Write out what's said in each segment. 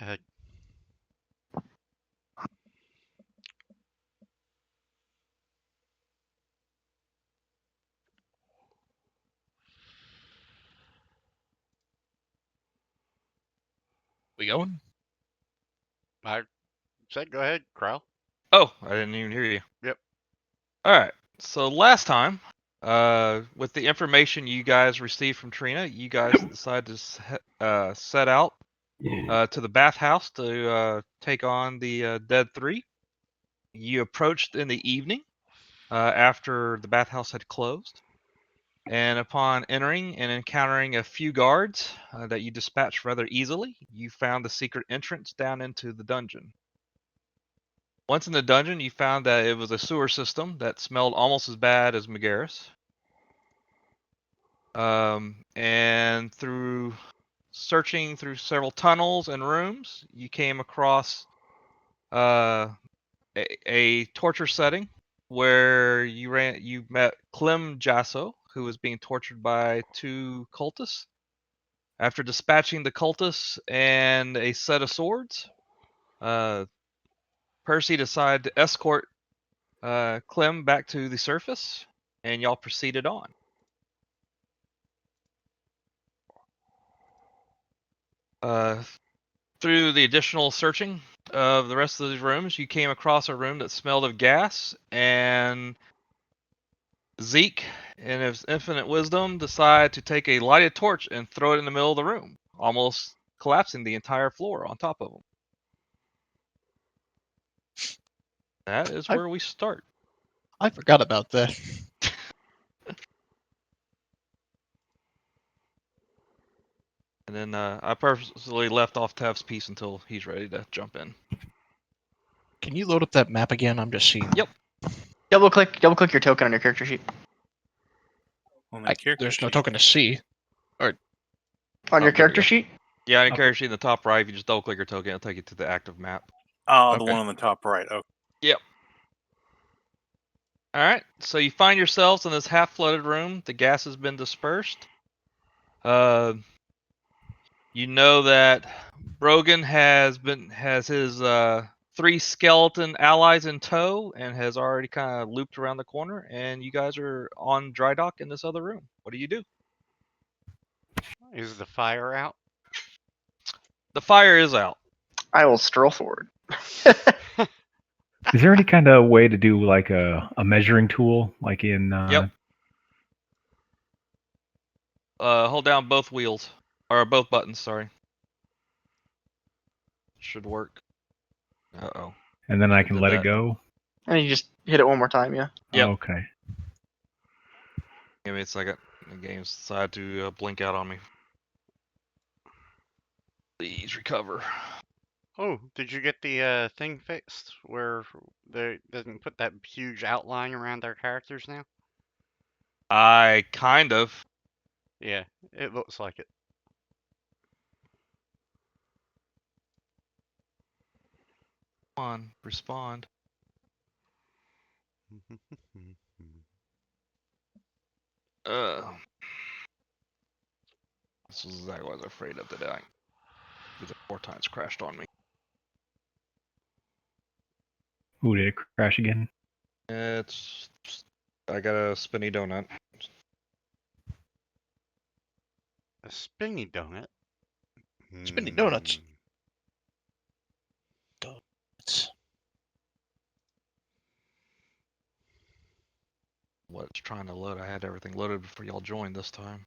ahead. We going? I said go ahead, Crowel. Oh, I didn't even hear you. Yep. All right. So last time, with the information you guys received from Trina, you guys decided to set out to the bathhouse to take on the Dead Three. You approached in the evening after the bathhouse had closed, and upon entering and encountering a few guards that you dispatched rather easily, you found the secret entrance down into the dungeon. Once in the dungeon, you found that it was a sewer system that smelled almost as bad as Megaris. And through searching through several tunnels and rooms, you came across uh, a torture setting where you met Clem Jasso, who was being tortured by two cultists. After dispatching the cultists and a set of swords, uh, Percy decided to escort Clem back to the surface, and y'all proceeded on. Uh, Through the additional searching of the rest of these rooms, you came across a room that smelled of gas, and Zeke, in his infinite wisdom, decided to take a lighted torch and throw it in the middle of the room, almost collapsing the entire floor on top of him. That is I- where we start. I forgot about that. And then I purposely left off Tev's piece until he's ready to jump in. Can you load up that map again? I'm just seeing. Yep. Double click your token on your character sheet. On the character There's no sheet. token to see. On Oh, your there we character go. sheet? Yeah, in character sheet in the top right, if you just double click your token, it'll take you to the active map. Oh, the Okay. one on the top right. Okay. Yep. All right, so you find yourselves in this half-flooded room. The gas has been dispersed. You know that Brogan has his three skeleton allies in tow and has already kind of looped around the corner. And you guys are on dry dock in this other room. What do you do? Is the fire out? The fire is out. I will stroll forward. Is there any kind of way to do like a measuring tool, like in? Yep. Hold down both wheels or both buttons. Sorry. Should work. Uh-oh. And then I Should've can did let that. it go. And you just hit it one more time, yeah. Yep. Okay. Give me a second. The game's decided to blink out on me. Please recover. Oh, did you get the thing fixed where they doesn't put that huge outline around their characters now? I kind of. Yeah, it looks like it. Come on, respond. This is exactly what I was afraid of today. The 4 times crashed on me. Ooh, did it crash again? It's. I got a spinny donut. A spinny donut. Spinning donuts. Hmm. Donuts. What it's trying to load. I had everything loaded before y'all joined this time.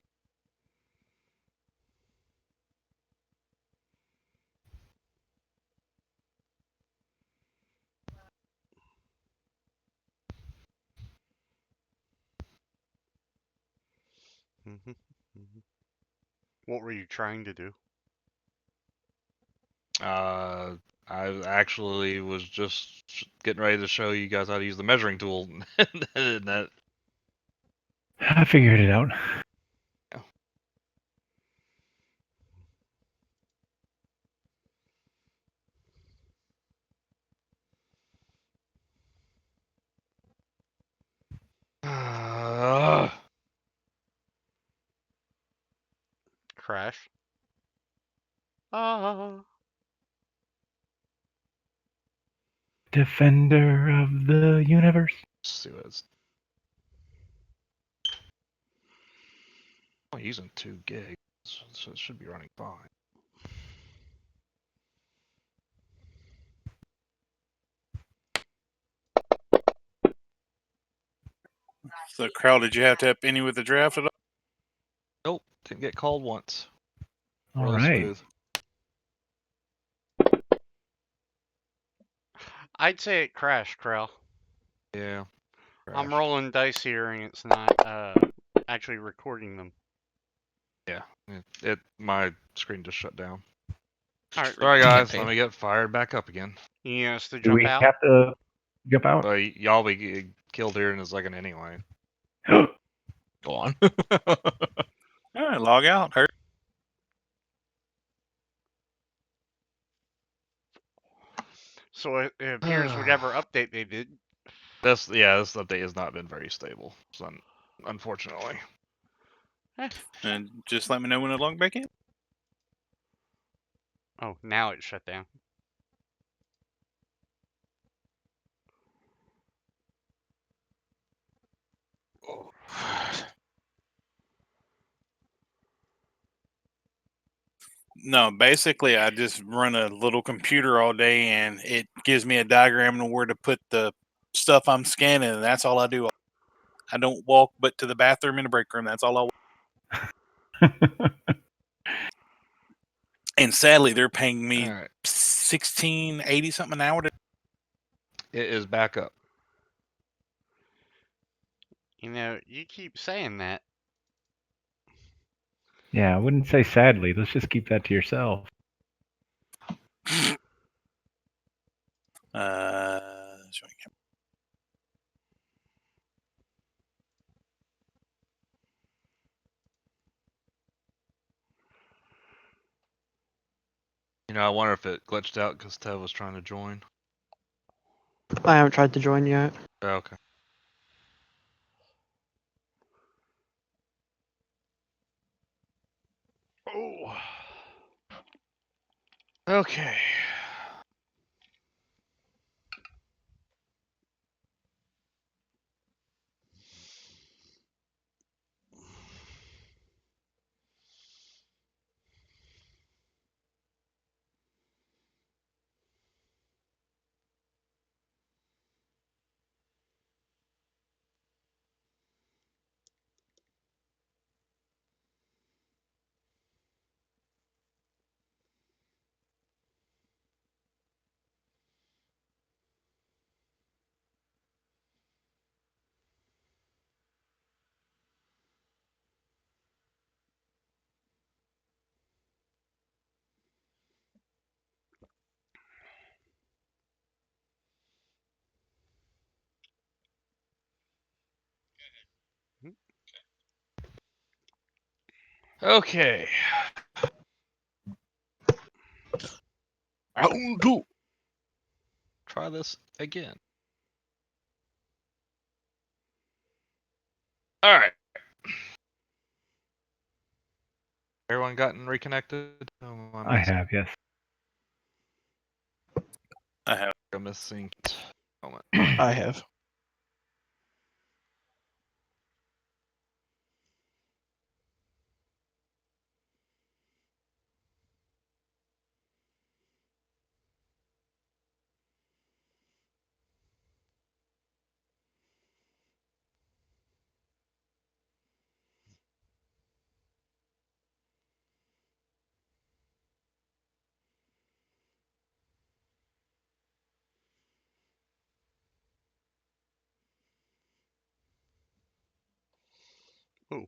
What were you trying to do? I actually was just getting ready to show you guys how to use the measuring tool. And that. I figured it out. Crash. Ah. Defender of the universe. Let's see what it's. I'm using 2 gigs, so it should be running fine. So, Crowel, did you have to have any with the draft at all? Nope, didn't get called once. All Really right. smooth. I'd say it crashed, Krell. Yeah. I'm crashed. rolling dice here and it's not actually recording them. Yeah. My screen just shut down. All right, Sorry guys, Campaign. let me get fired back up again. you need us to Do jump we out? have to jump out? But y'all be killed here in a second anyway. Go on. All right, log out. Hurt. So it appears whatever update they did. This update has not been very stable, so unfortunately. And just let me know when to log back in. Oh, now it's shut down. No, basically, I just run a little computer all day, and it gives me a diagram of where to put the stuff I'm scanning, and that's all I do. I don't walk, but to the bathroom and the break room. That's all I walk. And sadly, they're paying me Alright. $16.80 something an hour. It is back up. You know, you keep saying that. Yeah, I wouldn't say sadly. Let's just keep that to yourself. Showing him. I wonder if it glitched out because Tev was trying to join. I haven't tried to join yet. Oh, okay. Oh. Okay. Okay. Round 2. Try this again. Alright. Everyone gotten reconnected? Oh, I have, yes. I have. I'm missing moment. I have. Ooh.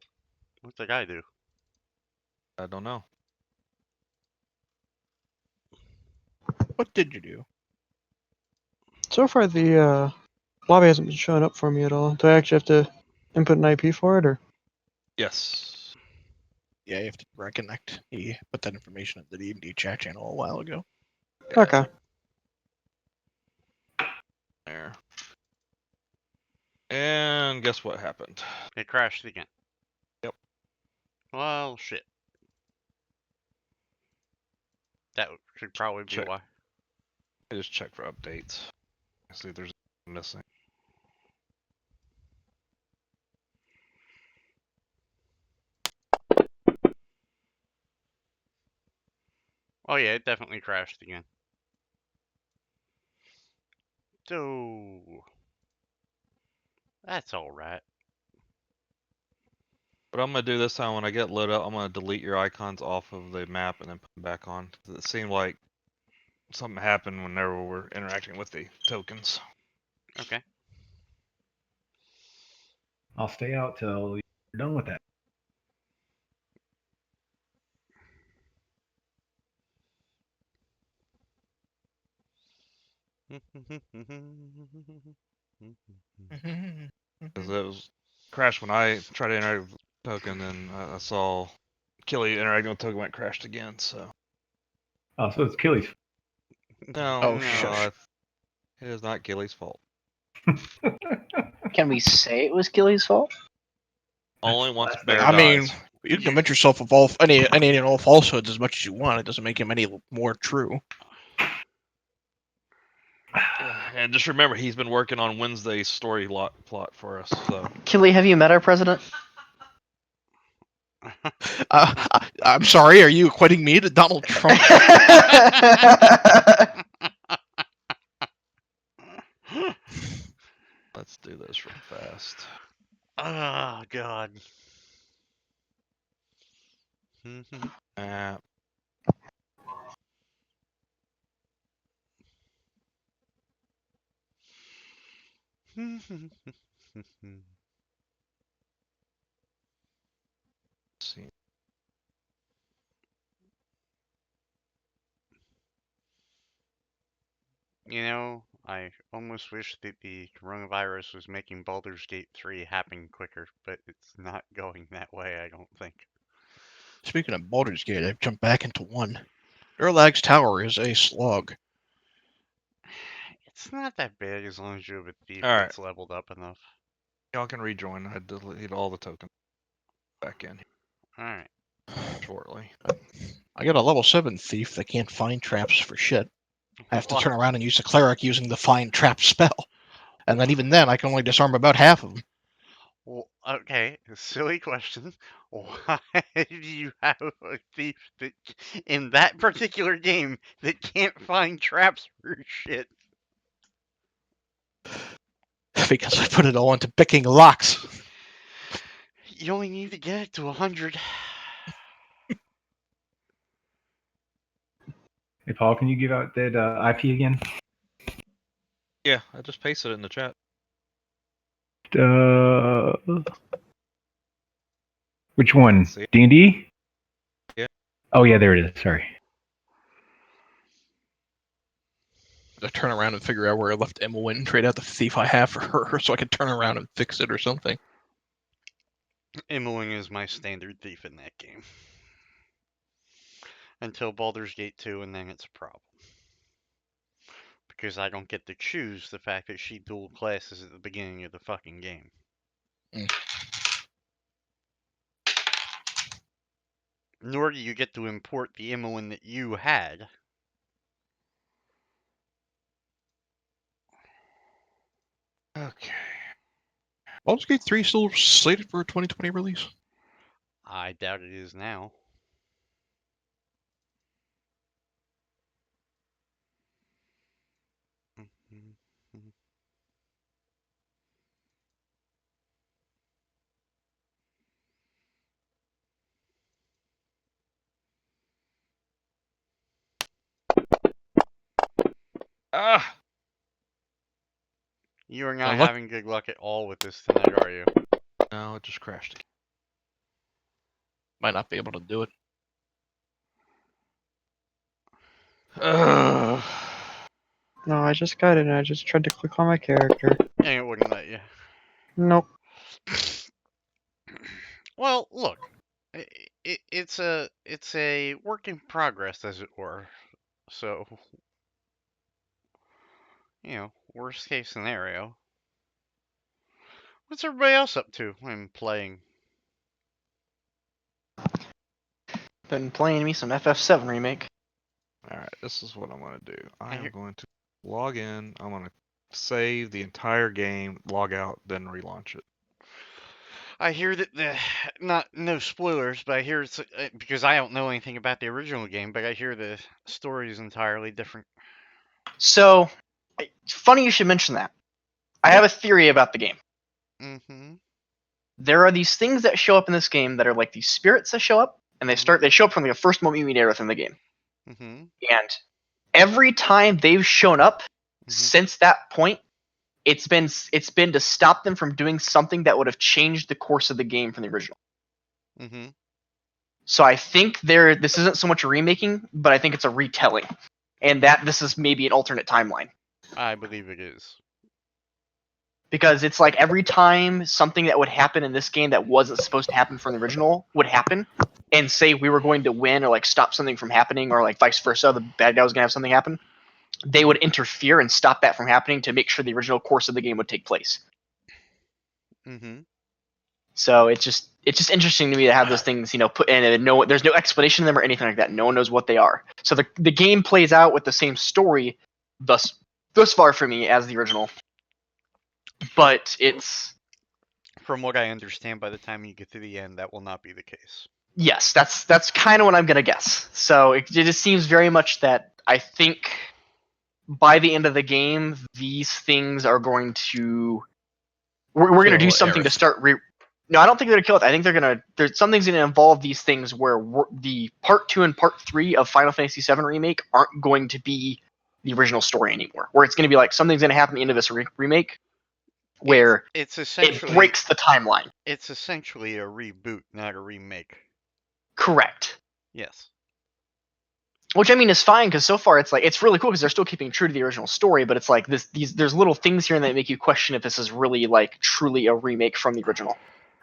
What's the guy do? I don't know. What did you do? So far, the lobby hasn't been showing up for me at all. Do I actually have to input an IP for it, or? Yes. Yeah, you have to reconnect. He put that information in the D&D chat channel a while ago. Okay. There. And guess what happened? It crashed again. Yep. Well, shit. That should probably be Check. why. I just checked for updates. See, there's missing. Oh yeah, it definitely crashed again. So that's all right. But I'm gonna do this time when I get lit up. I'm gonna delete your icons off of the map and then put them back on. 'Cause it seemed like something happened whenever we're interacting with the tokens. Okay. I'll stay out till you're done with that. Because it was crashed when I tried to interact with the token, and I saw Killy interacting with the token when it crashed again. So Oh, so it's Killy's. no, Oh, no, shush. it is not Gilly's fault. Can we say it was Gilly's fault? Only once Last Bear thing- I mean, dies. you can convince yourself of all any and all falsehoods as much as you want. It doesn't make him any more true. And just remember, he's been working on Wednesday's story plot for us. So Killy, have you met our president? I'm sorry. Are you equating me to Donald Trump? let's do this real fast. Oh God. Uh, let's see. You know, I almost wish that the coronavirus was making Baldur's Gate 3 happen quicker, but it's not going that way, I don't think. Speaking of Baldur's Gate, I've jumped back into one. Erlag's Tower is a slog. It's not that big as long as you have a thief All right. that's leveled up enough. Y'all can rejoin. I deleted all the tokens back in Alright. shortly. I got a level 7 thief that can't find traps for shit. I have to What? turn around and use the cleric using the find trap spell. And then even then, I can only disarm about half of them. Well, okay, silly question. Why do you have a thief that, in that particular game, that can't find traps for shit? Because I put it all into picking locks. You only need to get it to 100. Hey, Paul, can you give out that IP again? Yeah, I just pasted it in the chat. Which one? See? D&D? Yeah. Oh, yeah, there it is. Sorry. To turn around and figure out where I left Emmeline and trade out the thief I have for her so I can turn around and fix it or something. Immoling is my standard thief in that game. Until Baldur's Gate 2, and then it's a problem. Because I don't get to choose the fact that she dual classes at the beginning of the fucking game. Nor do you get to import the Imoen that you had. Okay. Baldur's Gate 3 still slated for a 2020 release? I doubt it is now. Ah! You are not look- having good luck at all with this tonight, are you? No, it just crashed again. Might not be able to do it. Ugh. No, I just got it and I just tried to click on my character. And it wouldn't let you. Nope. Well, look, it's a work in progress, as it were. So, worst case scenario. What's everybody else up to when playing? Been playing me some FF7 remake. All right, this is what I'm gonna do. I I am hear- going to log in. I'm gonna save the entire game, log out, then relaunch it. I hear that no spoilers, but I hear it's because I don't know anything about the original game, but I hear the story is entirely different. So, funny you should mention that. I have a theory about the game. Mm-hmm. There are these things that show up in this game that are like these spirits that show up, and they show up from the first moment you meet Aerith in the game. Mm-hmm. And every time they've shown up since that point, it's been to stop them from doing something that would have changed the course of the game from the original. Mm-hmm. So I think this isn't so much a remaking, but I think it's a retelling, and that this is maybe an alternate timeline. I believe it is. Because it's like every time something that would happen in this game that wasn't supposed to happen from the original would happen, and say we were going to win or like stop something from happening, or like vice versa, the bad guy was going to have something happen, they would interfere and stop that from happening to make sure the original course of the game would take place. Mm-hmm. So it's just interesting to me to have those things, put in, and there's no explanation of them or anything like that. No one knows what they are. So the game plays out with the same story thus far for me as the original. But it's, From what I understand, by the time you get to the end, that will not be the case. yes, that's kind of what I'm gonna guess. So it just seems very much that I think by the end of the game, these things are going to we're going to do Kill something to Aerith. start. No, I don't think they're gonna kill it. I think there's something's gonna involve these things where the part 2 and part 3 of Final Fantasy VII Remake aren't going to be the original story anymore. Where it's gonna be like something's gonna happen at the end of this remake, where It's it essentially breaks the timeline. It's essentially a reboot, not a remake. Correct. Yes. Which I mean is fine, because so far it's really cool because they're still keeping true to the original story, but it's like there's little things here that make you question if this is really like truly a remake from the original.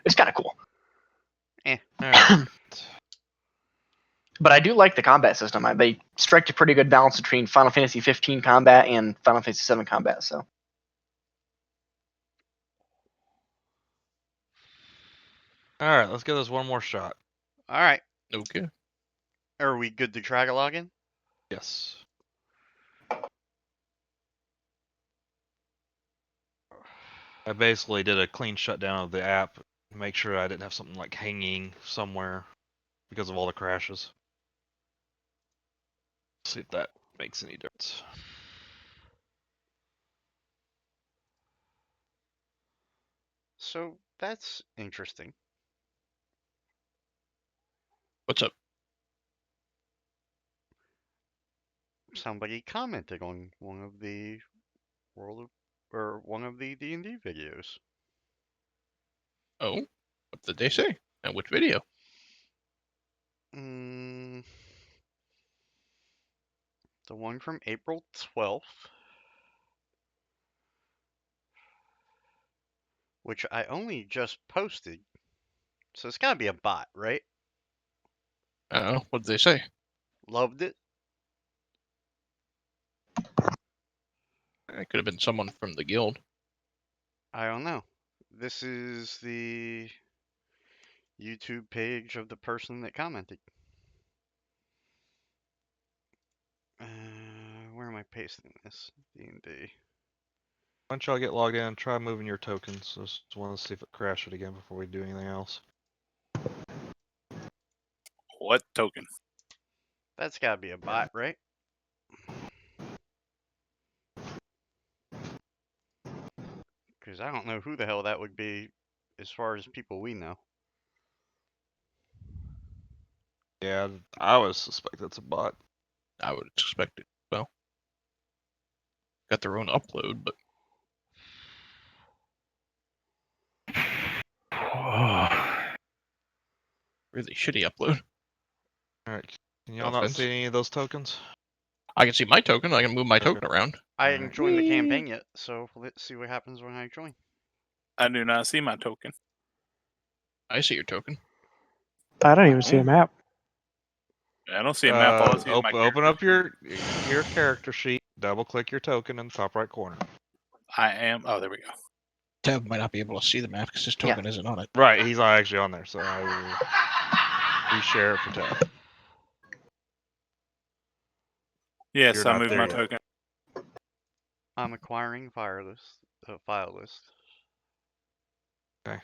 It's kind of cool. Alright. But I do like the combat system. They strike a pretty good balance between Final Fantasy 15 combat and Final Fantasy 7 combat. So Alright, let's give this one more shot. All right. Okay. Are we good to try to log in? Yes. I basically did a clean shutdown of the app, make sure I didn't have something like hanging somewhere because of all the crashes. See if that makes any difference. So that's interesting. What's up? Somebody commented on one of the one of the D&D videos. Oh, what did they say? And which video? The one from April 12th, which I only just posted. So it's gotta be a bot, right? I don't know. What did they say? Loved it. It could have been someone from the guild. I don't know. This is the YouTube page of the person that commented. Where am I pasting this? D&D. Why don't y'all get logged in, try moving your tokens. Just want to see if it crashed it again before we do anything else. What token? That's gotta be a bot, right? Because I don't know who the hell that would be as far as people we know. Yeah, I would suspect it's a bot. I would expect it. Well, got their own upload, but really shitty upload. Alright, can No y'all not offense. see any of those tokens? I can see my token. I can move my Okay. token around. I Alright. haven't joined the campaign yet, so let's see what happens when I join. I do not see my token. I see your token. I don't even see a map. I don't see a map. All I see is my Open up your character sheet, double click your token in the top right corner. I am. Oh, there we go. Tab might not be able to see the map because his token isn't on it. Right, he's not actually on there, so I will reshare it for Tab. Yes, You're I not moved there my yet. token. I'm acquiring file list. Okay.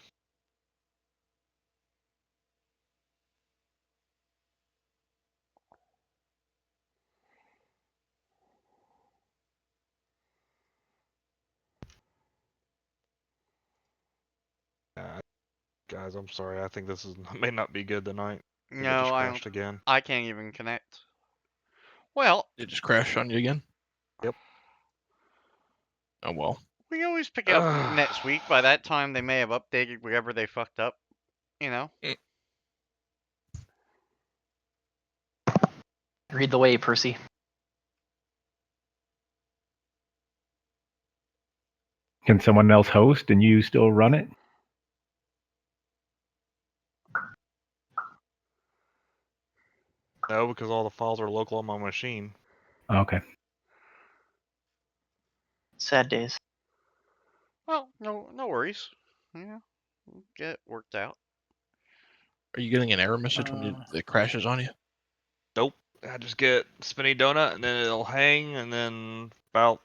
Guys, I'm sorry. I think this is may not be good tonight. I think it No, just I crashed don't. again. I can't even connect. Well, It just crashed on you again. Yep. Oh well. we always pick it up next week. By that time, they may have updated whatever they fucked up. You know. Read the way, Percy. Can someone else host and you still run it? No, because all the files are local on my machine. Okay. Sad days. Well, no worries. Yeah, we'll get it worked out. Are you getting an error message when it crashes on you? Nope. I just get spinny donut and then it'll hang and then about